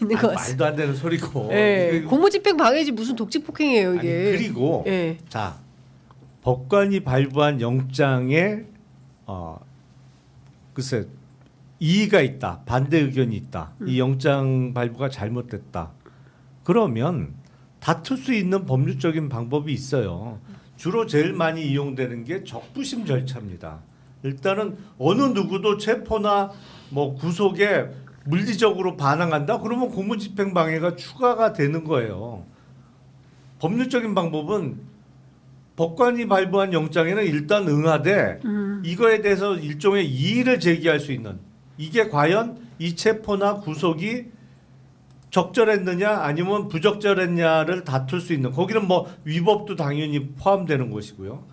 있는 것 같습니다. 말도 안 되는 소리고. 네. 공무집행 방해지 무슨 독직폭행이에요 이게. 아니, 그리고 네. 자 법관이 발부한 영장에 글쎄 이의가 있다, 반대 의견이 있다, 이 영장 발부가 잘못됐다. 그러면 다툴 수 있는 법률적인 방법이 있어요. 주로 제일 많이 이용되는 게 적부심 절차입니다. 일단은 어느 누구도 체포나 뭐 구속에 물리적으로 반항한다? 그러면 공무집행 방해가 추가가 되는 거예요. 법률적인 방법은 법관이 발부한 영장에는 일단 응하되 이거에 대해서 일종의 이의를 제기할 수 있는, 이게 과연 이 체포나 구속이 적절했느냐 아니면 부적절했냐를 다툴 수 있는, 거기는 뭐 위법도 당연히 포함되는 것이고요.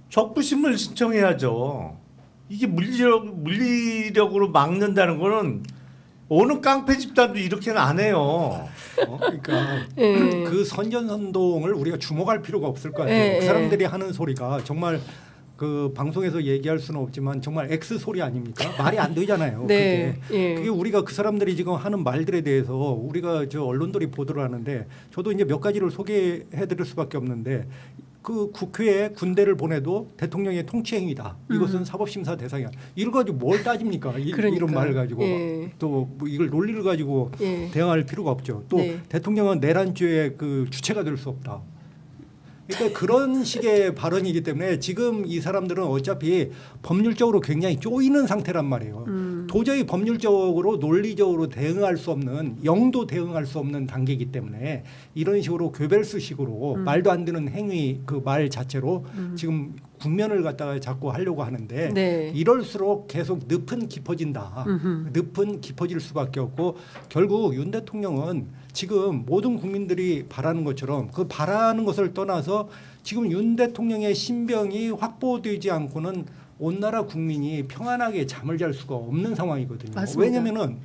적부심을 신청해야죠. 이게 물리력으로 막는다는 거는 어느 깡패 집단도 이렇게는 안 해요. 그러니까 그 선전선동을 우리가 주목할 필요가 없을 것 같아요. 그 사람들이 하는 소리가 정말 그 방송에서 얘기할 수는 없지만 정말 X 소리 아닙니까? 말이 안 되잖아요. 네. 그게 우리가 그 사람들이 지금 하는 말들에 대해서 우리가 저 언론들이 보도를 하는데 저도 이제 몇 가지를 소개해드릴 수밖에 없는데 그 국회에 군대를 보내도 대통령의 통치행위다. 이것은 사법심사 대상이야. 이걸 가지고 뭘 따집니까? 이런 말을 가지고 또 뭐 이걸 논리를 가지고 대응할 필요가 없죠. 또 대통령은 내란죄의 그 주체가 될 수 없다. 그러니까 그런 식의 발언이기 때문에 지금 이 사람들은 어차피 법률적으로 굉장히 쪼이는 상태란 말이에요. 도저히 법률적으로 논리적으로 대응할 수 없는, 영도 대응할 수 없는 단계이기 때문에 이런 식으로 괴벨스식으로 말도 안 되는 행위 그 말 자체로 지금 국면을 갖다가 자꾸 하려고 하는데 이럴수록 계속 늪은 깊어진다. 늪은 깊어질 수밖에 없고 결국 윤 대통령은 지금 모든 국민들이 바라는 것처럼 그 바라는 것을 떠나서 지금 윤 대통령의 신병이 확보되지 않고는 온 나라 국민이 평안하게 잠을 잘 수가 없는 상황이거든요. 맞습니다. 왜냐하면은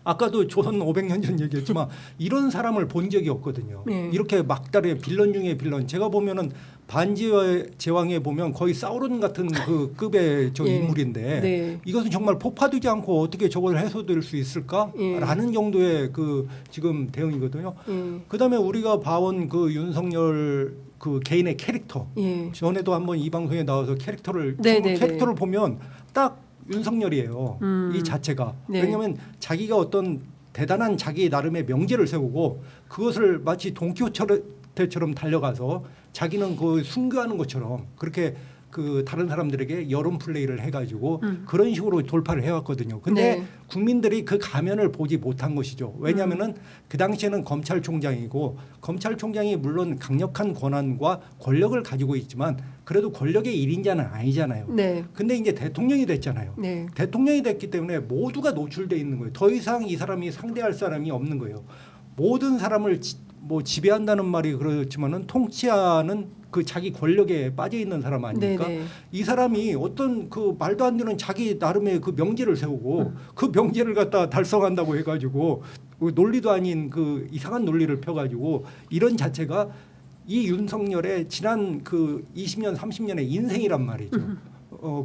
아까도 조선 500년 전 얘기했지만 이런 사람을 본 적이 없거든요. 이렇게 막달의 빌런 중에 빌런. 제가 보면은 반지의 제왕에 보면 거의 사우론 같은 그 급의 저 인물인데 이것은 정말 폭파되지 않고 어떻게 저걸 해소될 수 있을까라는 정도의 그 지금 대응이거든요. 그다음에 우리가 봐온 그 윤석열 그 개인의 캐릭터. 전에도 한번 이 방송에 나와서 캐릭터를 보면 딱 윤석열이에요. 이 자체가. 왜냐하면 자기가 어떤 대단한 자기 나름의 명제를 세우고 그것을 마치 돈키호테처럼 달려가서 자기는 그 순교하는 것처럼 그렇게 그 다른 사람들에게 여론 플레이를 해가지고 그런 식으로 돌파를 해왔거든요. 근데 국민들이 그 가면을 보지 못한 것이죠. 왜냐하면은 그 당시에는 검찰총장이고 검찰총장이 물론 강력한 권한과 권력을 가지고 있지만 그래도 권력의 1인자는 아니잖아요. 근데 이제 대통령이 됐잖아요. 대통령이 됐기 때문에 모두가 노출돼 있는 거예요. 더 이상 이 사람이 상대할 사람이 없는 거예요. 모든 사람을 뭐 지배한다는 말이 그렇지만은 통치하는 그 자기 권력에 빠져 있는 사람 아닙니까? 이 사람이 어떤 그 말도 안 되는 자기 나름의 그 명제를 세우고 그 명제를 갖다 달성한다고 해가지고 그 논리도 아닌 그 이상한 논리를 펴가지고 이런 자체가 이 윤석열의 지난 그 20년 30년의 인생이란 말이죠.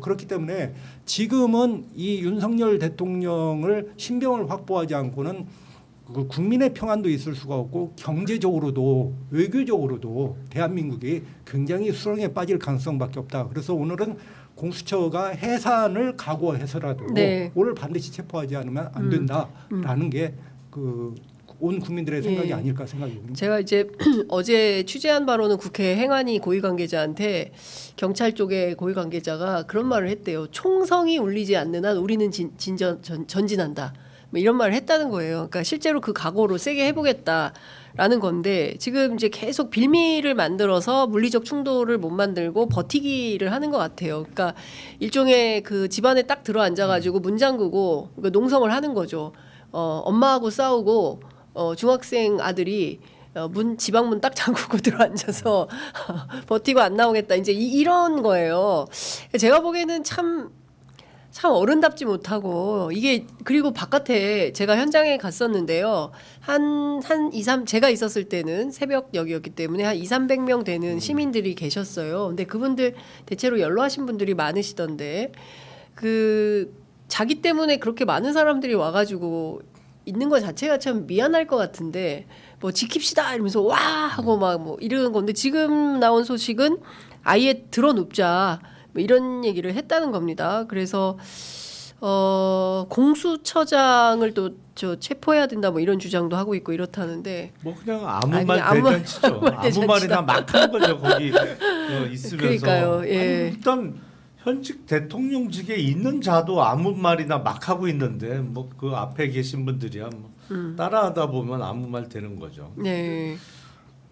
그렇기 때문에 지금은 이 윤석열 대통령을 신병을 확보하지 않고는 그 국민의 평안도 있을 수가 없고 경제적으로도 외교적으로도 대한민국이 굉장히 수렁에 빠질 가능성밖에 없다. 그래서 오늘은 공수처가 해산을 각오해서라도 오늘 반드시 체포하지 않으면 안 된다라는 게 그 온 국민들의 생각이 아닐까 생각입니다. 제가 이제 어제 취재한 바로는 국회 행안위 고위관계자한테 경찰 쪽의 고위관계자가 그런 말을 했대요. 총성이 울리지 않는 한 우리는 전진한다. 뭐 이런 말을 했다는 거예요. 그러니까 실제로 그 각오로 세게 해보겠다라는 건데 지금 이제 계속 빌미를 만들어서 물리적 충돌을 못 만들고 버티기를 하는 것 같아요. 그러니까 일종의 그 집안에 딱 들어앉아가지고 문 잠그고 그러니까 농성을 하는 거죠. 엄마하고 싸우고 중학생 아들이 지방문 딱 잠그고 들어앉아서 버티고 안 나오겠다. 이제 이런 거예요. 제가 보기에는 참 어른답지 못하고 이게 그리고 바깥에 제가 현장에 갔었는데요. 한 2-3 제가 있었을 때는 새벽역이었기 때문에 한 200-300명 되는 시민들이 계셨어요. 근데 그분들 대체로 연로하신 분들이 많으시던데 그 자기 때문에 그렇게 많은 사람들이 와가지고 있는 것 자체가 참 미안할 것 같은데 뭐 지킵시다 이러면서 와 하고 막 뭐 이러는 건데 지금 나온 소식은 아예 드러눕자 뭐 이런 얘기를 했다는 겁니다. 그래서 공수처장을 또 저 체포해야 된다 뭐 이런 주장도 하고 있고 이렇다는데 뭐 그냥 아무 아니, 말 아무 말 대잔치죠. 아무 대잔치다. 말이나 막 하는 거죠. 거기 있으면서. 그러니까요. 예. 아니, 일단 현직 대통령직에 있는 자도 아무 말이나 막 하고 있는데 뭐 그 앞에 계신 분들이야 뭐 따라하다 보면 아무 말 되는 거죠. 네.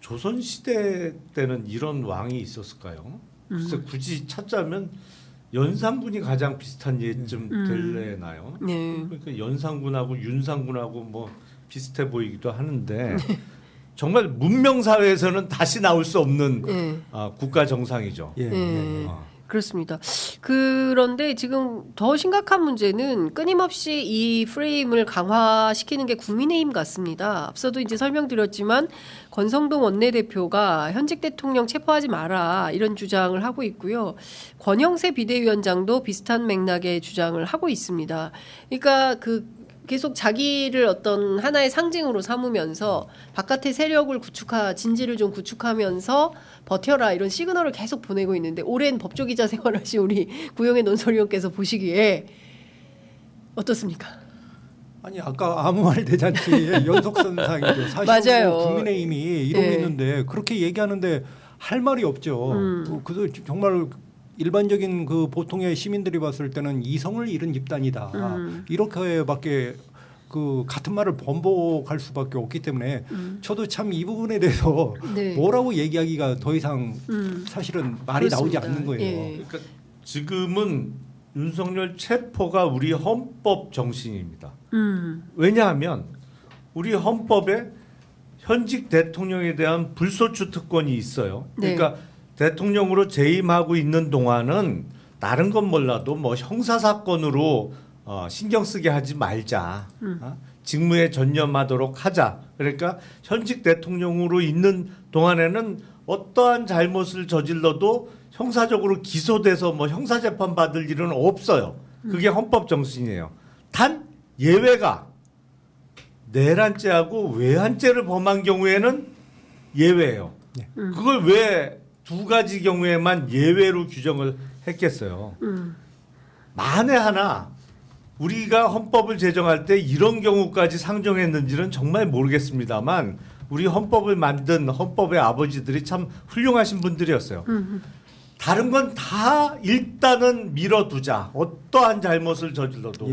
조선 시대 때는 이런 왕이 있었을까요? 글쎄 굳이 찾자면 연산군이 가장 비슷한 예쯤 될래나요? 네. 그러니까 연산군하고 윤산군하고 뭐 비슷해 보이기도 하는데 정말 문명 사회에서는 다시 나올 수 없는 네. 국가 정상이죠. 예, 네. 예. 그렇습니다. 그런데 지금 더 심각한 문제는 끊임없이 이 프레임을 강화시키는 게 국민의힘 같습니다. 앞서도 이제 설명드렸지만 권성동 원내대표가 현직 대통령 체포하지 마라 이런 주장을 하고 있고요. 권영세 비대위원장도 비슷한 맥락의 주장을 하고 있습니다. 그러니까 계속 자기를 어떤 하나의 상징으로 삼으면서 바깥의 세력을 진지를 좀 구축하면서 버텨라 이런 시그널을 계속 보내고 있는데 오랜 법조기자 생활하신 우리 구영애 논설위원께서 보시기에 어떻습니까? 아니 아까 아무 말 대잔치의 연속선상이죠. 사실 맞아요. 뭐 국민의힘이 이러고 네. 있는데 그렇게 얘기하는데 할 말이 없죠. 그래서 정말 일반적인 그 보통의 시민들이 봤을 때는 이성을 잃은 집단이다. 이렇게밖에 그 같은 말을 번복할 수밖에 없기 때문에 저도 참 이 부분에 대해서 네. 뭐라고 얘기하기가 더 이상 사실은 말이 나오지 그렇습니다. 않는 거예요. 예. 그러니까 지금은 윤석열 체포가 우리 헌법 정신입니다. 왜냐하면 우리 헌법에 현직 대통령에 대한 불소추 특권이 있어요. 그러니까 대통령으로 재임하고 있는 동안은 다른 건 몰라도 뭐 형사 사건으로 신경 쓰게 하지 말자. 직무에 전념하도록 하자. 그러니까 현직 대통령으로 있는 동안에는 어떠한 잘못을 저질러도 형사적으로 기소돼서 뭐 형사 재판 받을 일은 없어요. 그게 헌법 정신이에요. 단 예외가 내란죄하고 외환죄를 범한 경우에는 예외예요. 그걸 왜 두 가지 경우에만 예외로 규정을 했겠어요. 만에 하나 우리가 헌법을 제정할 때 이런 경우까지 상정했는지는 정말 모르겠습니다만 우리 헌법을 만든 헌법의 아버지들이 참 훌륭하신 분들이었어요. 다른 건 다 일단은 밀어두자. 어떠한 잘못을 저질러도.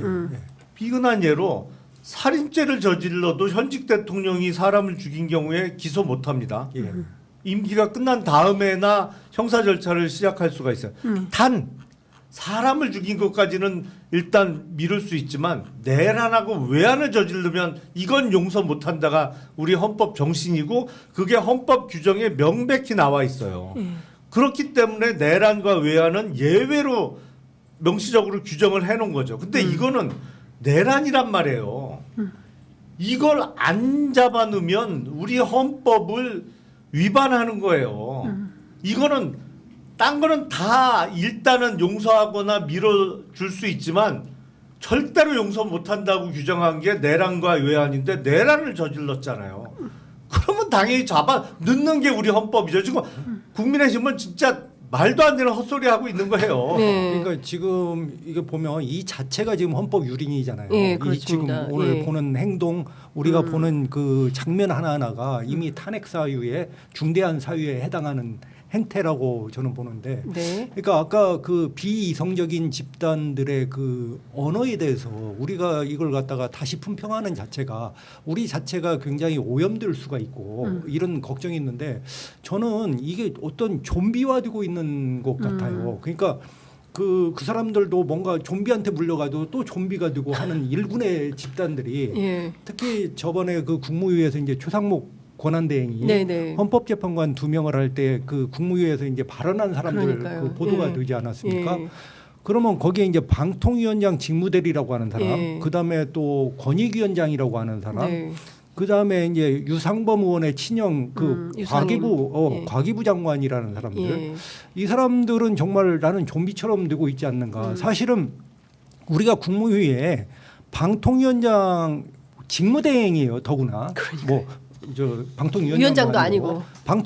비근한 예로 살인죄를 저질러도 현직 대통령이 사람을 죽인 경우에 기소 못합니다. 임기가 끝난 다음에나 형사 절차를 시작할 수가 있어요. 단 사람을 죽인 것까지는 일단 미룰 수 있지만 내란하고 외환을 저지르면 이건 용서 못한다가 우리 헌법 정신이고 그게 헌법 규정에 명백히 나와 있어요. 그렇기 때문에 내란과 외환은 예외로 명시적으로 규정을 해놓은 거죠. 근데 이거는 내란이란 말이에요. 이걸 안 잡아놓으면 우리 헌법을 위반하는 거예요. 이거는 딴 거는 다 일단은 용서하거나 밀어줄 수 있지만 절대로 용서 못한다고 규정한 게 내란과 외환인데 내란을 저질렀잖아요. 그러면 당연히 잡아 넣는 게 우리 헌법이죠. 지금 국민의힘은 진짜 말도 안 되는 헛소리 하고 있는 거예요. 네. 그러니까 지금 이게 보면 이 자체가 지금 헌법 유린이잖아요. 예, 이 지금 그렇습니다. 오늘 예. 보는 행동, 우리가 보는 그 장면 하나하나가 이미 탄핵 사유에 중대한 사유에 해당하는 행태라고 저는 보는데, 네. 그러니까 아까 그 비이성적인 집단들의 그 언어에 대해서 우리가 이걸 갖다가 다시 품평하는 자체가 우리 자체가 굉장히 오염될 수가 있고 이런 걱정이 있는데 저는 이게 어떤 좀비화되고 있는 것 같아요. 그러니까 그 사람들도 뭔가 좀비한테 물려가도 또 좀비가 되고 하는 일군의 집단들이 예. 특히 저번에 그 국무위에서 이제 최상목 권한대행이 네네. 헌법재판관 2명을 할 때 그 국무위에서 이제 발언한 사람들 그러니까요. 그 보도가 예. 되지 않았습니까? 예. 그러면 거기에 이제 방통위원장 직무대리라고 하는 사람, 예. 그 다음에 또 권익위원장이라고 하는 사람, 네. 그 다음에 이제 유상범 의원의 친형 그 유상임. 과기부 예. 과기부 장관이라는 사람들, 예. 이 사람들은 정말 나는 좀비처럼 되고 있지 않는가. 사실은 우리가 국무회의에 방통위원장 직무대행이에요. 더구나 뭐 저 방통위원장도 위원장도 아니고.